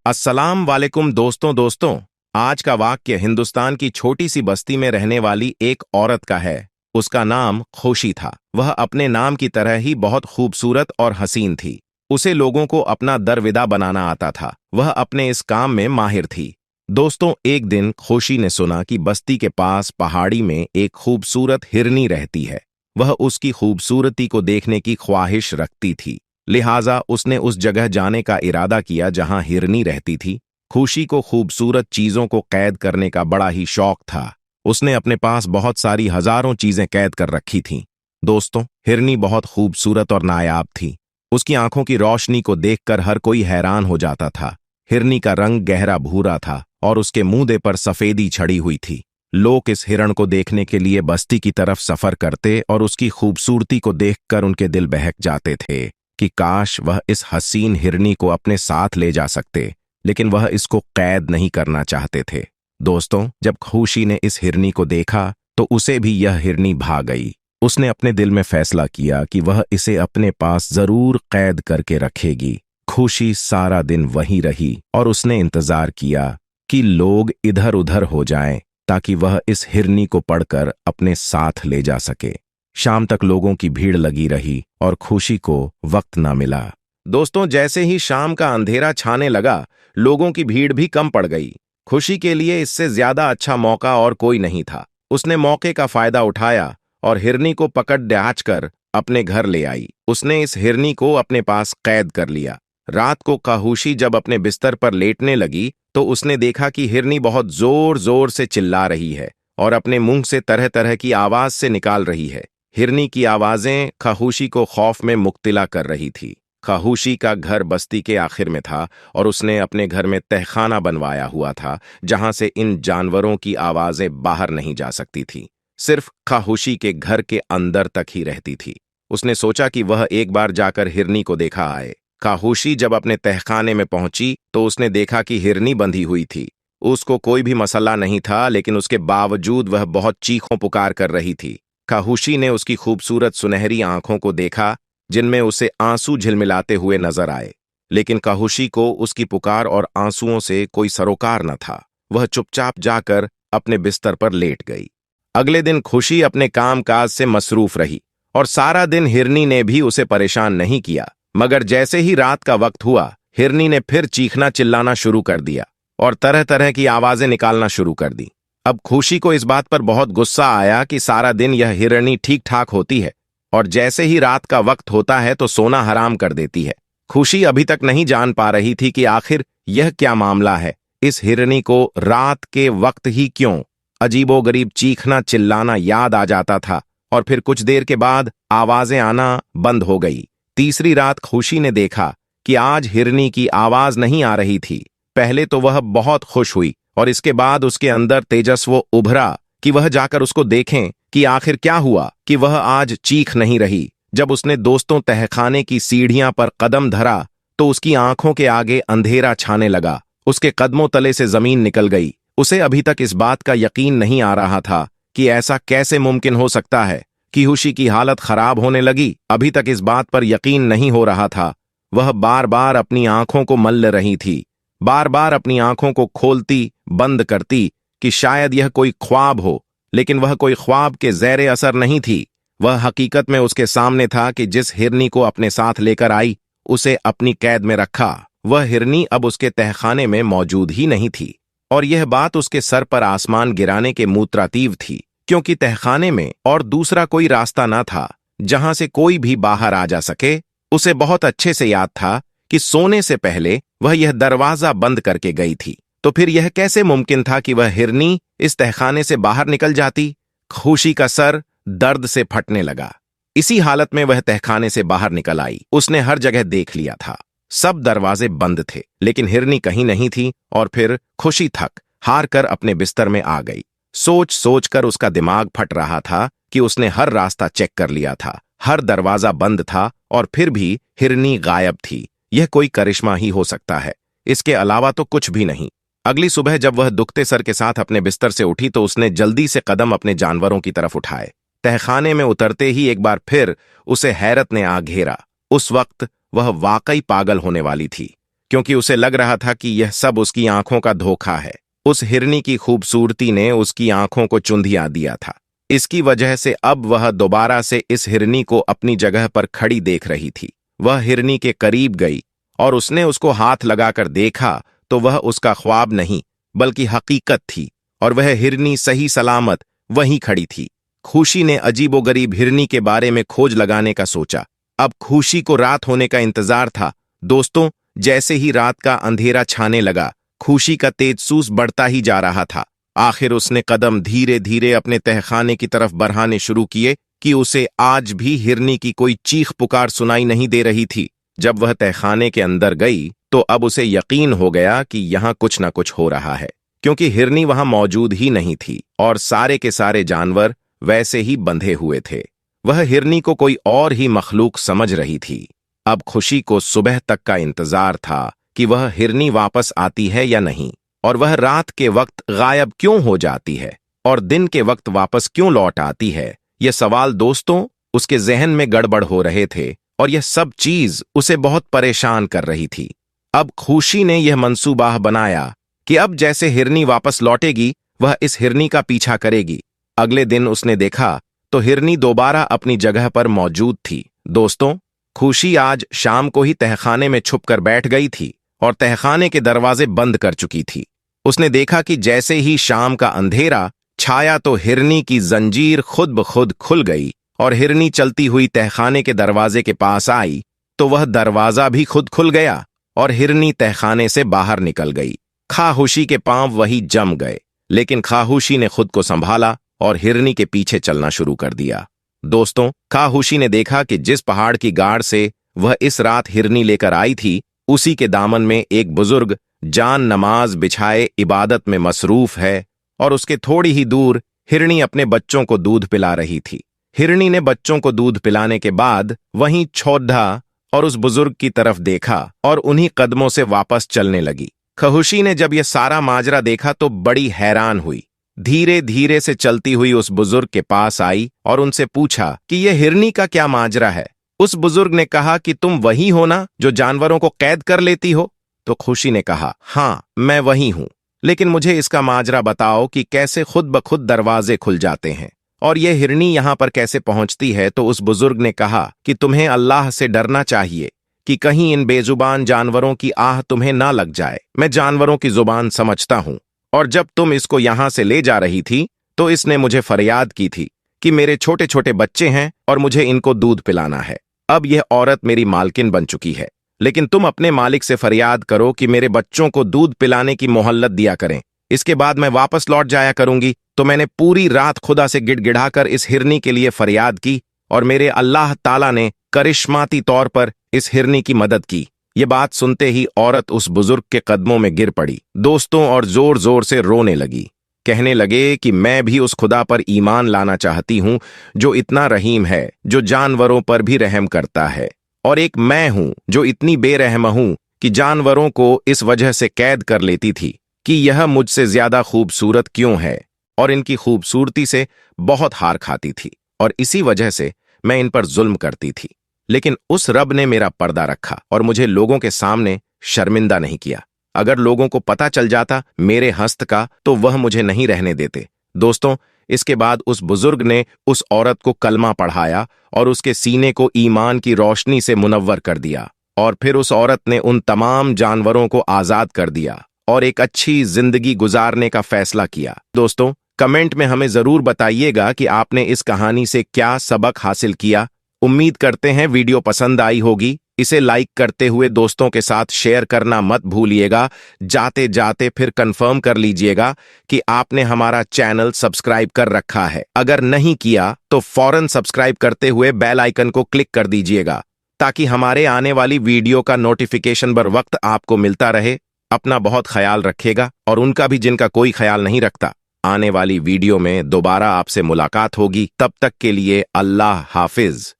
अस्सलाम वालेकुम दोस्तों। आज का वाक्य हिंदुस्तान की छोटी सी बस्ती में रहने वाली एक औरत का है। उसका नाम खुशी था। वह अपने नाम की तरह ही बहुत खूबसूरत और हसीन थी। उसे लोगों को अपना दरविदा बनाना आता था। वह अपने इस काम में माहिर थी। दोस्तों, एक दिन खुशी ने सुना कि बस्ती के पास पहाड़ी में एक खूबसूरत हिरनी रहती है। वह उसकी खूबसूरती को देखने की ख्वाहिश रखती थी। लिहाजा उसने उस जगह जाने का इरादा किया जहां हिरनी रहती थी। खुशी को खूबसूरत चीजों को कैद करने का बड़ा ही शौक था। उसने अपने पास बहुत सारी हजारों चीजें कैद कर रखी थीं। दोस्तों, हिरनी बहुत खूबसूरत और नायाब थी। उसकी आंखों की रोशनी को देखकर हर कोई हैरान हो जाता था। हिरनी का रंग गहरा भूरा था और उसके मूंदे पर सफेदी छड़ी हुई थी। लोग इस हिरण को देखने के लिए बस्ती की तरफ सफर करते और उसकी खूबसूरती को देखकर उनके दिल बहक जाते थे कि काश वह इस हसीन हिरनी को अपने साथ ले जा सकते, लेकिन वह इसको कैद नहीं करना चाहते थे। दोस्तों, जब खुशी ने इस हिरनी को देखा तो उसे भी यह हिरनी भा गई। उसने अपने दिल में फैसला किया कि वह इसे अपने पास जरूर कैद करके रखेगी। खुशी सारा दिन वहीं रही और उसने इंतजार किया कि लोग इधर उधर हो जाएं ताकि वह इस हिरनी को पढ़कर अपने साथ ले जा सके। शाम तक लोगों की भीड़ लगी रही और खुशी को वक्त न मिला। दोस्तों, जैसे ही शाम का अंधेरा छाने लगा, लोगों की भीड़ भी कम पड़ गई। खुशी के लिए इससे ज्यादा अच्छा मौका और कोई नहीं था। उसने मौके का फायदा उठाया और हिरनी को पकड़ डाच कर अपने घर ले आई। उसने इस हिरनी को अपने पास कैद कर लिया। रात को खुशी जब अपने बिस्तर पर लेटने लगी तो उसने देखा कि हिरनी बहुत जोर जोर से चिल्ला रही है और अपने मुंह से तरह तरह की आवाज से निकाल रही है। हिरनी की आवाजें खुशी को खौफ में मुब्तला कर रही थी। खुशी का घर बस्ती के आखिर में था और उसने अपने घर में तहखाना बनवाया हुआ था जहां से इन जानवरों की आवाजें बाहर नहीं जा सकती थी। सिर्फ खुशी के घर के अंदर तक ही रहती थी। उसने सोचा कि वह एक बार जाकर हिरनी को देखा आए। खुशी जब अपने तहखाने में पहुंची तो उसने देखा कि हिरनी बंधी हुई थी। उसको कोई भी मसला नहीं था, लेकिन उसके बावजूद वह बहुत चीखों पुकार कर रही थी। खुशी ने उसकी खूबसूरत सुनहरी आंखों को देखा जिनमें उसे आंसू झिलमिलाते हुए नजर आए, लेकिन खुशी को उसकी पुकार और आंसुओं से कोई सरोकार न था। वह चुपचाप जाकर अपने बिस्तर पर लेट गई। अगले दिन खुशी अपने काम काज से मसरूफ रही और सारा दिन हिरनी ने भी उसे परेशान नहीं किया। मगर जैसे ही रात का वक्त हुआ, हिरनी ने फिर चीखना चिल्लाना शुरू कर दिया और तरह तरह की आवाजें निकालना शुरू कर दी। अब खुशी को इस बात पर बहुत गुस्सा आया कि सारा दिन यह हिरनी ठीक ठाक होती है और जैसे ही रात का वक्त होता है तो सोना हराम कर देती है। खुशी अभी तक नहीं जान पा रही थी कि आखिर यह क्या मामला है। इस हिरनी को रात के वक्त ही क्यों अजीबोगरीब चीखना चिल्लाना याद आ जाता था और फिर कुछ देर के बाद आवाजें आना बंद हो गई। तीसरी रात खुशी ने देखा कि आज हिरनी की आवाज नहीं आ रही थी। पहले तो वह बहुत खुश हुई और इसके बाद उसके अंदर तेजस्व उभरा कि वह जाकर उसको देखें कि आखिर क्या हुआ कि वह आज चीख नहीं रही। जब उसने दोस्तों तहखाने की सीढ़ियां पर कदम धरा तो उसकी आंखों के आगे अंधेरा छाने लगा। उसके कदमों तले से जमीन निकल गई। उसे अभी तक इस बात का यकीन नहीं आ रहा था कि ऐसा कैसे मुमकिन हो सकता है। खुशी की हालत खराब होने लगी। अभी तक इस बात पर यकीन नहीं हो रहा था। वह बार बार अपनी आंखों को मल रही थी, बार बार अपनी आंखों को खोलती बंद करती कि शायद यह कोई ख्वाब हो, लेकिन वह कोई ख्वाब के ज़ेरे असर नहीं थी। वह हकीकत में उसके सामने था कि जिस हिरनी को अपने साथ लेकर आई उसे अपनी कैद में रखा। वह हिरनी अब उसके तहखाने में मौजूद ही नहीं थी और यह बात उसके सर पर आसमान गिराने के मुतरातीव थी, क्योंकि तहखाने में और दूसरा कोई रास्ता ना था जहां से कोई भी बाहर आ जा सके। उसे बहुत अच्छे से याद था कि सोने से पहले वह यह दरवाजा बंद करके गई थी, तो फिर यह कैसे मुमकिन था कि वह हिरनी इस तहखाने से बाहर निकल जाती। खुशी का सर दर्द से फटने लगा। इसी हालत में वह तहखाने से बाहर निकल आई। उसने हर जगह देख लिया था, सब दरवाजे बंद थे, लेकिन हिरनी कहीं नहीं थी। और फिर खुशी थक हार कर अपने बिस्तर में आ गई। सोच सोच कर उसका दिमाग फट रहा था कि उसने हर रास्ता चेक कर लिया था, हर दरवाजा बंद था और फिर भी हिरनी गायब थी। यह कोई करिश्मा ही हो सकता है, इसके अलावा तो कुछ भी नहीं। अगली सुबह जब वह दुखते सर के साथ अपने बिस्तर से उठी तो उसने जल्दी से कदम अपने जानवरों की तरफ उठाए। तहखाने में उतरते ही एक बार फिर उसे हैरत ने आ घेरा। उस वक्त वह वाकई पागल होने वाली थी, क्योंकि उसे लग रहा था कि यह सब उसकी आंखों का धोखा है। उस हिरनी की खूबसूरती ने उसकी आंखों को चुंधिया दिया था। इसकी वजह से अब वह दोबारा से इस हिरनी को अपनी जगह पर खड़ी देख रही थी। वह हिरनी के करीब गई और उसने उसको हाथ लगाकर देखा तो वह उसका ख्वाब नहीं बल्कि हकीकत थी, और वह हिरनी सही सलामत वहीं खड़ी थी। खुशी ने अजीबोगरीब हिरनी के बारे में खोज लगाने का सोचा। अब खुशी को रात होने का इंतजार था। दोस्तों, जैसे ही रात का अंधेरा छाने लगा, खुशी का तेजसूस बढ़ता ही जा रहा था। आखिर उसने कदम धीरे धीरे अपने तहखाने की तरफ बढ़ाने शुरू किए कि उसे आज भी हिरनी की कोई चीख पुकार सुनाई नहीं दे रही थी। जब वह तहखाने के अंदर गई तो अब उसे यकीन हो गया कि यहां कुछ न कुछ हो रहा है, क्योंकि हिरनी वहां मौजूद ही नहीं थी और सारे के सारे जानवर वैसे ही बंधे हुए थे। वह हिरनी को कोई और ही मखलूक समझ रही थी। अब खुशी को सुबह तक का इंतजार था कि वह हिरनी वापस आती है या नहीं, और वह रात के वक्त गायब क्यों हो जाती है और दिन के वक्त वापस क्यों लौट आती है। यह सवाल दोस्तों उसके जहन में गड़बड़ हो रहे थे और यह सब चीज उसे बहुत परेशान कर रही थी। अब खुशी ने यह मंसूबा बनाया कि अब जैसे हिरनी वापस लौटेगी वह इस हिरनी का पीछा करेगी। अगले दिन उसने देखा तो हिरनी दोबारा अपनी जगह पर मौजूद थी। दोस्तों, खुशी आज शाम को ही तहखाने में छुपकर बैठ गई थी और तहखाने के दरवाजे बंद कर चुकी थी। उसने देखा कि जैसे ही शाम का अंधेरा छाया तो हिरनी की जंजीर खुद ब खुद खुल गई और हिरनी चलती हुई तहखाने के दरवाजे के पास आई तो वह दरवाजा भी खुद खुल गया और हिरनी तहखाने से बाहर निकल गई। खामोशी के पांव वही जम गए, लेकिन खामोशी ने खुद को संभाला और हिरनी के पीछे चलना शुरू कर दिया। दोस्तों, खामोशी ने देखा कि जिस पहाड़ की गाड़ से वह इस रात हिरनी लेकर आई थी, उसी के दामन में एक बुजुर्ग जान नमाज बिछाए इबादत में मसरूफ है और उसके थोड़ी ही दूर हिरनी अपने बच्चों को दूध पिला रही थी। हिरनी ने बच्चों को दूध पिलाने के बाद वहीं छोड़ा और उस बुजुर्ग की तरफ देखा और उन्हीं कदमों से वापस चलने लगी। खुशी ने जब यह सारा माजरा देखा तो बड़ी हैरान हुई। धीरे धीरे से चलती हुई उस बुजुर्ग के पास आई और उनसे पूछा कि यह हिरनी का क्या माजरा है। उस बुजुर्ग ने कहा कि तुम वही हो ना जो जानवरों को कैद कर लेती हो। तो खुशी ने कहा, हाँ, मैं वही हूं, लेकिन मुझे इसका माजरा बताओ कि कैसे खुद ब खुद दरवाजे खुल जाते हैं और यह हिरनी यहां पर कैसे पहुंचती है। तो उस बुजुर्ग ने कहा कि तुम्हें अल्लाह से डरना चाहिए कि कहीं इन बेजुबान जानवरों की आह तुम्हें ना लग जाए। मैं जानवरों की जुबान समझता हूं, और जब तुम इसको यहां से ले जा रही थी तो इसने मुझे फरियाद की थी कि मेरे छोटे छोटे बच्चे हैं और मुझे इनको दूध पिलाना है। अब यह औरत मेरी मालकिन बन चुकी है, लेकिन तुम अपने मालिक से फरियाद करो कि मेरे बच्चों को दूध पिलाने की मोहल्लत दिया करें, इसके बाद मैं वापस लौट जाया करूंगी। तो मैंने पूरी रात खुदा से गिड़गिड़ाकर इस हिरनी के लिए फरियाद की और मेरे अल्लाह ताला ने करिश्माती तौर पर इस हिरनी की मदद की। ये बात सुनते ही औरत उस बुजुर्ग के कदमों में गिर पड़ी दोस्तों और जोर जोर से रोने लगी। कहने लगे कि मैं भी उस खुदा पर ईमान लाना चाहती हूं जो इतना रहीम है, जो जानवरों पर भी रहम करता है, और एक मैं हूं जो इतनी बेरहम हूं कि जानवरों को इस वजह से कैद कर लेती थी कि यह मुझसे ज्यादा खूबसूरत क्यों है, और इनकी खूबसूरती से बहुत हार खाती थी और इसी वजह से मैं इन पर जुल्म करती थी। लेकिन उस रब ने मेरा पर्दा रखा और मुझे लोगों के सामने शर्मिंदा नहीं किया। अगर लोगों को पता चल जाता मेरे हस्त का तो वह मुझे नहीं रहने देते। दोस्तों, इसके बाद उस बुजुर्ग ने उस औरत को कलमा पढ़ाया और उसके सीने को ईमान की रोशनी से मुनव्वर कर दिया, और फिर उस औरत ने उन तमाम जानवरों को आजाद कर दिया और एक अच्छी जिंदगी गुजारने का फैसला किया। दोस्तों, कमेंट में हमें जरूर बताइएगा कि आपने इस कहानी से क्या सबक हासिल किया। उम्मीद करते हैं वीडियो पसंद आई होगी। इसे लाइक करते हुए दोस्तों के साथ शेयर करना मत भूलिएगा। जाते जाते फिर कंफर्म कर लीजिएगा कि आपने हमारा चैनल सब्सक्राइब कर रखा है। अगर नहीं किया तो फौरन सब्सक्राइब करते हुए बेल आइकन को क्लिक कर दीजिएगा ताकि हमारे आने वाली वीडियो का नोटिफिकेशन बर वक्त आपको मिलता रहे। अपना बहुत ख्याल रखेगा और उनका भी जिनका कोई ख्याल नहीं रखता। आने वाली वीडियो में दोबारा आपसे मुलाकात होगी। तब तक के लिए अल्लाह हाफिज।